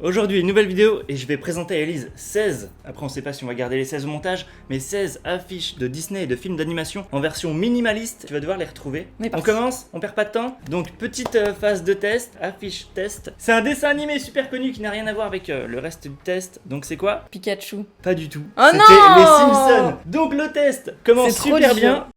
Aujourd'hui, une nouvelle vidéo et je vais présenter à Elise 16, après on sait pas si on va garder les 16 au montage, mais 16 affiches de Disney et de films d'animation en version minimaliste. Tu vas devoir les retrouver. On commence, on perd pas de temps. Donc petite phase de test, affiche test. C'est un dessin animé super connu qui n'a rien à voir avec le reste du test. Donc c'est quoi? Pikachu. Pas du tout. Oh C'était non les Simpsons. Donc le test commence super dur. bien.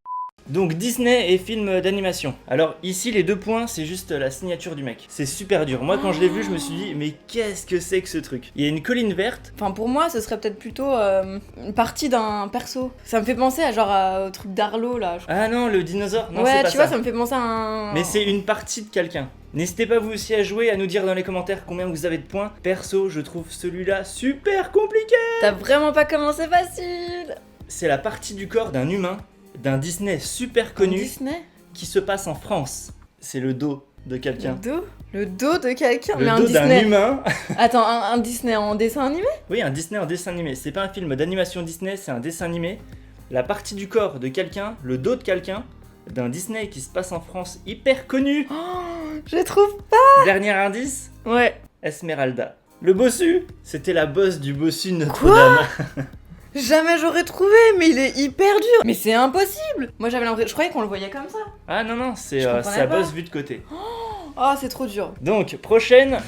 Donc Disney et films d'animation. Alors ici les 2 points c'est juste la signature du mec. C'est super dur. Moi quand je l'ai vu je me suis dit mais qu'est-ce que c'est que ce truc? Il y a une colline verte. Enfin pour moi ce serait peut-être plutôt une partie d'un perso. Ça me fait penser au truc d'Arlo là. Ah non le dinosaure. Non, ouais c'est pas tu vois ça. ça me fait penser à un... Mais c'est une partie de quelqu'un. N'hésitez pas vous aussi à jouer, à nous dire dans les commentaires combien vous avez de points. Perso je trouve celui-là super compliqué. T'as vraiment pas commencé facile. C'est la partie du corps d'un humain, d'un Disney super connu. Disney qui se passe en France. C'est le dos de quelqu'un. Le dos de quelqu'un. Le Mais dos un d'un Disney. humain. Attends, un Disney en dessin animé? Oui, un Disney en dessin animé. C'est pas un film d'animation Disney, c'est un dessin animé. La partie du corps de quelqu'un, le dos de quelqu'un, d'un Disney qui se passe en France hyper connu. Oh, je trouve pas. Dernier indice, Ouais. Esmeralda. Le bossu, c'était la bosse du bossu de Notre-Dame. Jamais j'aurais trouvé, mais il est hyper dur. Mais c'est impossible. Moi j'avais l'impression, je croyais qu'on le voyait comme ça. Ah non, non, c'est Je comprenais sa pas. bosse vue de côté. Oh, c'est trop dur. Donc, prochaine.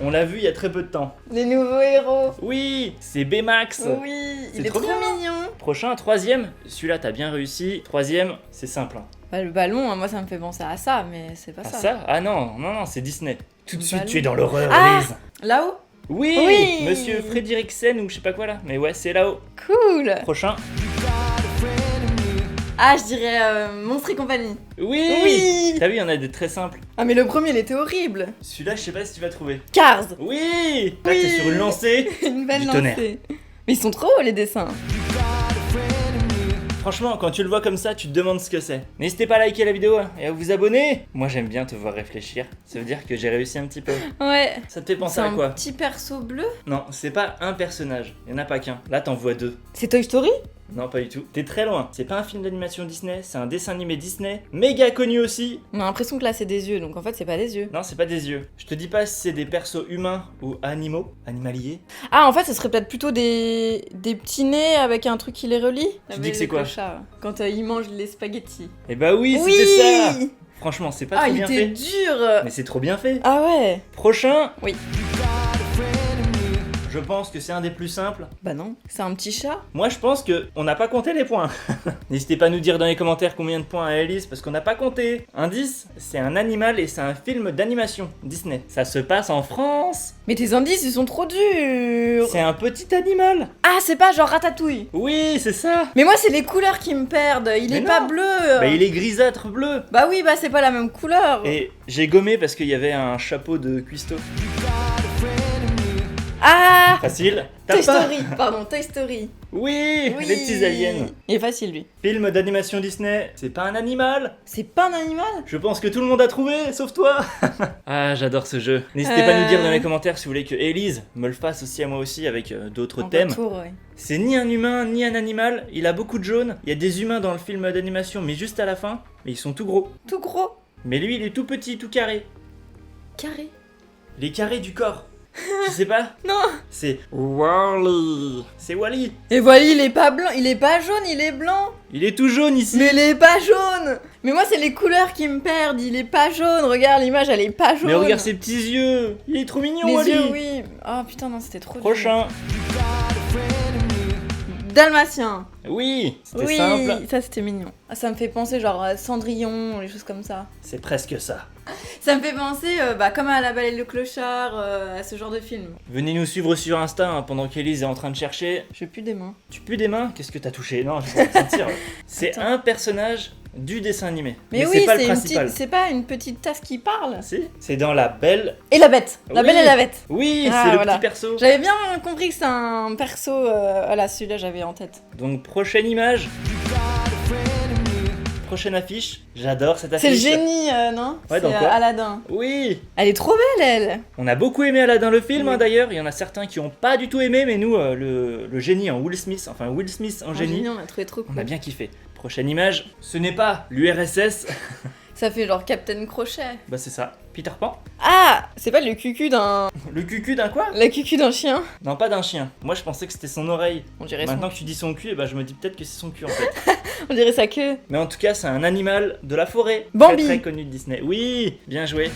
On l'a vu il y a très peu de temps. Les nouveaux héros. Oui, c'est Baymax. Oui, C'est il est trop trop bien. mignon. Prochain, troisième. Celui-là, t'as bien réussi. Troisième, c'est simple. Hein. Bah, le ballon, moi ça me fait penser à ça, mais c'est pas Ah ça. ça? Ah non, non, non, c'est Disney. Tout de Le suite, ballon. tu es dans l'horreur, Ah Elise. Là-haut? Oui, Oui. Monsieur Frédériksen ou je sais pas quoi là. Mais ouais, c'est là-haut. Cool. Prochain. Ah, je dirais Monstres et compagnie. Oui. Oui. T'as vu, il y en a des très simples. Ah, mais le premier il était horrible. Celui-là, je sais pas si tu vas trouver. Cars. Oui. Là, Oui. t'es sur une lancée. Une belle Du tonnerre. lancée. Mais ils sont trop hauts les dessins. Franchement, quand tu le vois comme ça, tu te demandes ce que c'est. N'hésitez pas à liker la vidéo et à vous abonner. Moi, j'aime bien te voir réfléchir. Ça veut dire que j'ai réussi un petit peu. Ouais. Ça te fait penser C'est à un quoi? petit perso bleu. Non, c'est pas un personnage. Il y en a pas qu'un. Là, t'en vois 2. C'est Toy Story? Non, pas du tout. T'es très loin. C'est pas un film d'animation Disney, c'est un dessin animé Disney, méga connu aussi. On a l'impression que là c'est des yeux, donc en fait c'est pas des yeux. Non, c'est pas des yeux. Je te dis pas si c'est des persos humains ou animaux, animaliers. Ah, en fait, ce serait peut-être plutôt des petits nez avec un truc qui les relie. Tu dis que c'est quoi? Quand ils mangent les spaghettis. Eh bah oui, Oui. c'était ça. Franchement, c'est pas Ah, trop il bien était fait. dur. Mais c'est trop bien fait. Ah ouais. Prochain. Oui. Je pense que c'est un des plus simples. Bah non, c'est un petit chat. Moi, je pense que on n'a pas compté les points. N'hésitez pas à nous dire dans les commentaires combien de points à Elise parce qu'on n'a pas compté. Indice, c'est un animal et c'est un film d'animation Disney. Ça se passe en France. Mais tes indices, ils sont trop durs. C'est un petit animal. Ah, c'est pas genre Ratatouille. Oui, c'est ça. Mais moi, c'est les couleurs qui me perdent. Il Mais est non. pas bleu. Bah, il est grisâtre bleu. Bah oui, bah c'est pas la même couleur. Et j'ai gommé parce qu'il y avait un chapeau de cuistot. Ah, Facile. Toy T'as pas. Story. Pardon, Toy Story. Oui, Oui. les petits aliens. Il est facile lui. Film d'animation Disney, c'est pas un animal. C'est pas un animal? Je pense que tout le monde a trouvé, sauf toi. Ah, j'adore ce jeu. N'hésitez pas à nous dire dans les commentaires si vous voulez que Elise me le fasse aussi à moi aussi avec d'autres En thèmes. retour, ouais. C'est ni un humain ni un animal, il a beaucoup de jaune. Il y a des humains dans le film d'animation, mais juste à la fin. Mais ils sont tout gros. Tout gros. Mais lui, il est tout petit, tout carré. Carré. Les carrés du corps. Tu sais pas? Non. C'est Wally. C'est Wally. Et voilà, il est pas blanc, il est pas jaune, il est blanc. Il est tout jaune ici. Mais il est pas jaune. Mais moi, c'est les couleurs qui me perdent. Il est pas jaune. Regarde, l'image, elle est pas jaune. Mais regarde ses petits yeux. Il est trop mignon, Les Wally. yeux, oui. Oh putain, non, c'était trop dur. Prochain. Dalmatien. Oui, c'était Oui, simple. ça c'était mignon. Ah, ça me fait penser genre à Cendrillon, les choses comme ça. C'est presque ça. Ça me fait penser comme à La Belle et le Clochard, à ce genre de film. Venez nous suivre sur Insta hein, pendant qu'Elise est en train de chercher. J'ai plus des mains. Tu pues des mains? Qu'est-ce que t'as touché? Non, je vais pas te sentir. C'est Attends. un personnage du dessin animé. Mais, oui, c'est pas le c'est principal. c'est pas une petite tasse qui parle. Si, c'est dans La Belle. Et la bête. La Oui. Belle et la bête. Oui, Ah, c'est le voilà. petit perso. J'avais bien compris que c'est un perso. Voilà, celui-là j'avais en tête. Donc prochaine image. Prochaine affiche. J'adore cette C'est affiche. le génie, non? Ouais, dans C'est quoi Aladdin. Oui. Elle est trop belle, elle. On a beaucoup aimé Aladdin le film Oui. hein, d'ailleurs. Il y en a certains qui ont pas du tout aimé, mais nous le génie en Will Smith, enfin Will Smith en Un génie, génie, on a trouvé trop cool. on a bien kiffé. Prochaine image. Ce n'est pas l'URSS. Ça fait genre Captain Crochet. Bah c'est ça. Peter Pan. Ah, c'est pas le cucu d'un... Le cucu d'un quoi? La cucu d'un chien. Non, pas d'un chien. Moi je pensais que c'était son oreille. On dirait Maintenant son... que tu dis son cul, et bah je me dis peut-être que c'est son cul en fait. On dirait sa queue. Mais en tout cas, c'est un animal de la forêt. Bambi. Très très connu de Disney. Oui, bien joué.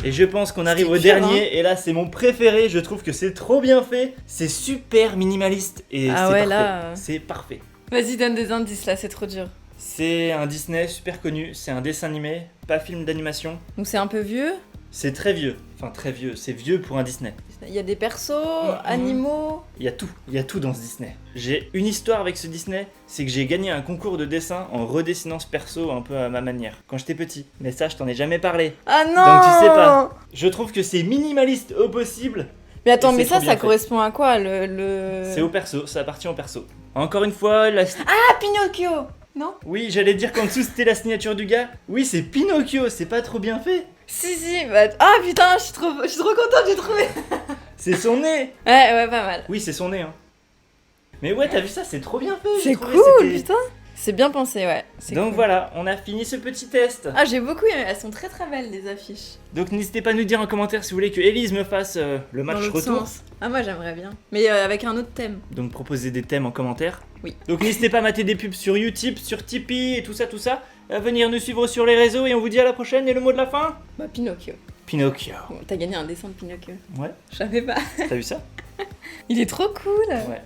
Et je pense qu'on arrive au C'était dur, dernier, et là c'est mon préféré, je trouve que c'est trop bien fait, c'est super minimaliste, et Ah c'est ouais, parfait. là, C'est parfait. Vas-y, donne des indices là, c'est trop dur. C'est un Disney super connu, c'est un dessin animé, pas film d'animation. Donc c'est un peu vieux. C'est très vieux, enfin très vieux, c'est vieux pour un Disney. Il y a des persos, animaux. Il y a tout dans ce Disney. J'ai une histoire avec ce Disney, c'est que j'ai gagné un concours de dessin en redessinant ce perso un peu à ma manière, quand j'étais petit. Mais ça, je t'en ai jamais parlé. Ah non. Donc tu sais pas. Je trouve que c'est minimaliste au possible. Mais attends, Et mais c'est trop ça bien fait. correspond à quoi le... C'est au perso, ça appartient au perso. Encore une fois, la... Ah, Pinocchio. Non? Oui, j'allais dire qu'en dessous c'était la signature du gars. Oui, c'est Pinocchio, c'est pas trop bien fait. Si, bah... Ah putain, je suis trop contente, j'ai trouvé. C'est son nez. Ouais, pas mal. Oui, c'est son nez, hein. Mais ouais, t'as vu ça, c'est trop bien fait. j'ai C'est trouvé, cool, c'était- putain. C'est bien pensé, ouais. C'est Donc cool. voilà, on a fini ce petit test. Ah, j'ai beaucoup aimé, elles sont très très belles les affiches. Donc n'hésitez pas à nous dire en commentaire si vous voulez que Élise me fasse le match Dans l'autre retour. sens. Ah, moi j'aimerais bien. Mais avec un autre thème. Donc proposez des thèmes en commentaire. Oui. Donc n'hésitez pas à mater des pubs sur Utip, sur Tipeee et tout ça, à venir nous suivre sur les réseaux et on vous dit à la prochaine. Et le mot de la fin? Bah, Pinocchio. Pinocchio. Bon, t'as gagné un dessin de Pinocchio. Ouais, Je savais pas. t'as vu ça? Il est trop cool. Ouais.